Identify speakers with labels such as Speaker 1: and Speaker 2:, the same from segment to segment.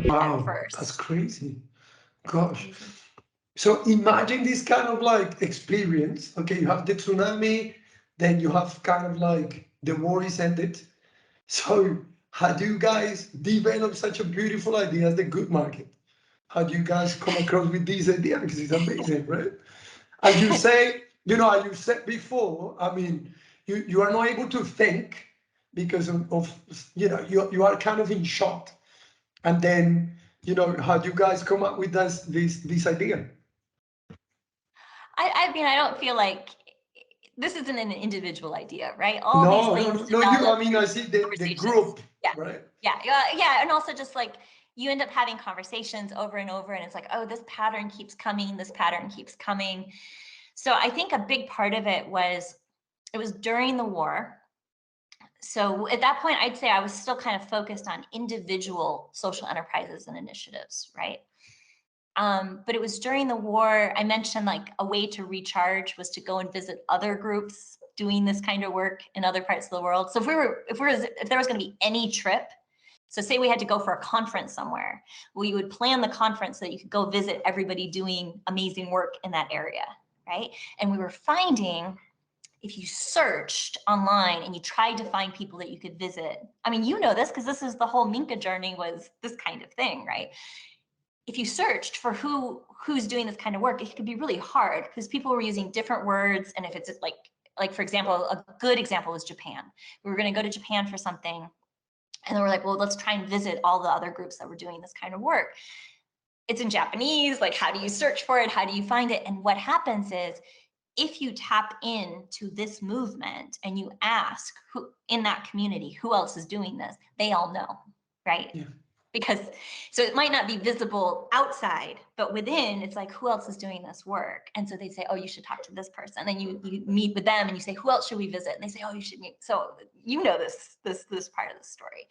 Speaker 1: Wow, that's
Speaker 2: first.
Speaker 1: crazy. Gosh. So imagine this kind of like experience. Okay, you have the tsunami, then you have kind of like the war is ended. So how do you guys develop such a beautiful idea as the good market? How do you guys come across with this idea? Because it's amazing, right? As you say, as you said before, I mean, you are not able to think because of you are kind of in shock. And then, how do you guys come up with this idea?
Speaker 2: I mean, I don't feel like this isn't an individual idea, right? All these
Speaker 1: No, no,
Speaker 2: things
Speaker 1: no, no,
Speaker 2: develop
Speaker 1: I mean, I see the
Speaker 2: conversations.
Speaker 1: group,
Speaker 2: Yeah,
Speaker 1: right?
Speaker 2: yeah. And also just like you end up having conversations over and over, and it's like, oh, this pattern keeps coming, this pattern keeps coming. So I think a big part of it was during the war. So at that point, I'd say I was still kind of focused on individual social enterprises and initiatives, right? But it was during the war. I mentioned like a way to recharge was to go and visit other groups doing this kind of work in other parts of the world. So if there was going to be any trip, so say we had to go for a conference somewhere, we would plan the conference so that you could go visit everybody doing amazing work in that area, right? And we were finding if you searched online and you tried to find people that you could visit, I mean, you know this because this is the whole Minka journey was this kind of thing, right? If you searched for who's doing this kind of work, it could be really hard because people were using different words. And if it's like for example, a good example is Japan. We were going to go to Japan for something, and then we're like, well, let's try and visit all the other groups that were doing this kind of work. It's in Japanese. Like, how do you search for it? How do you find it? And what happens is, if you tap into this movement and you ask who in that community, who else is doing this, they all know, right?
Speaker 1: Yeah.
Speaker 2: Because so it might not be visible outside, but within it's like, who else is doing this work? And so they say, oh, you should talk to this person. And then you meet with them and you say, who else should we visit? And they say, oh, you should meet. So you know this part of the story.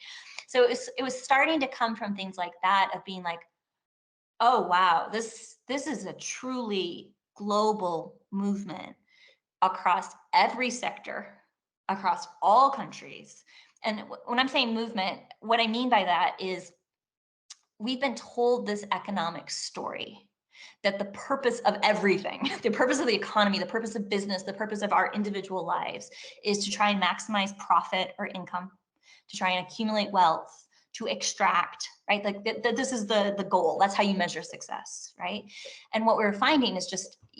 Speaker 2: So it was starting to come from things like that of being like, oh wow, this is a truly global movement across every sector, across all countries. And when I'm saying movement, what I mean by that is we've been told this economic story that the purpose of everything, the purpose of the economy, the purpose of business, the purpose of our individual lives is to try and maximize profit or income, to try and accumulate wealth, to extract, right? Like this is the goal. That's how you measure success, right? And what we're finding is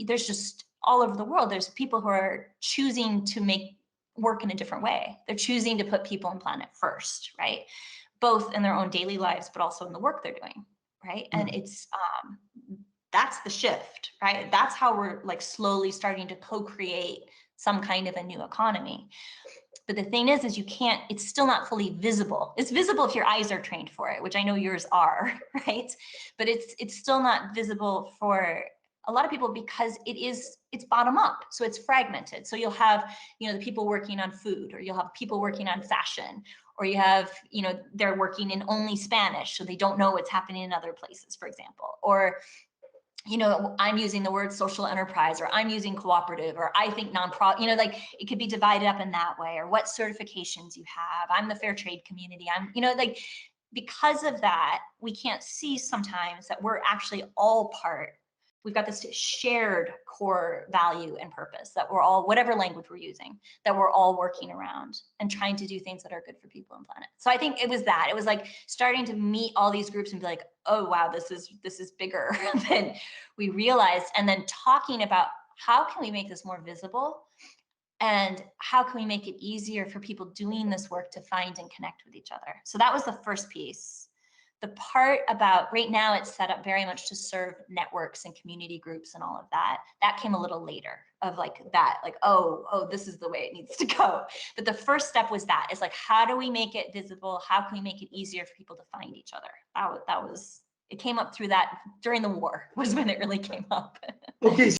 Speaker 2: there's just all over the world, there's people who are choosing to make work in a different way. They're choosing to put people and planet first, right? Both in their own daily lives, but also in the work they're doing, right? And it's that's the shift, right? That's how we're like slowly starting to co-create some kind of a new economy. But the thing is you can't, it's still not fully visible. It's visible if your eyes are trained for it, which I know yours are, right? But it's still not visible for a lot of people because it's bottom up. So it's fragmented. So you'll have, the people working on food, or you'll have people working on fashion, or you have, they're working in only Spanish, so they don't know what's happening in other places, for example. Or I'm using the word social enterprise, or I'm using cooperative, or I think nonprofit, like it could be divided up in that way, or what certifications you have. I'm the fair trade community. I'm, like, because of that, we can't see sometimes that we're actually all part. We've got this shared core value and purpose that we're all, whatever language we're using, that we're all working around and trying to do things that are good for people and planet. So I think it was that. It was like starting to meet all these groups and be like, oh wow, this is bigger than we realized. And then talking about how can we make this more visible, and how can we make it easier for people doing this work to find and connect with each other. So that was the first piece. The part about right now, it's set up very much to serve networks and community groups and all of that. That came a little later of like that, like, oh, this is the way it needs to go. But the first step was that. It's like, how do we make it visible? How can we make it easier for people to find each other? That was, it came up through that during the war was when it really came up.
Speaker 1: Okay,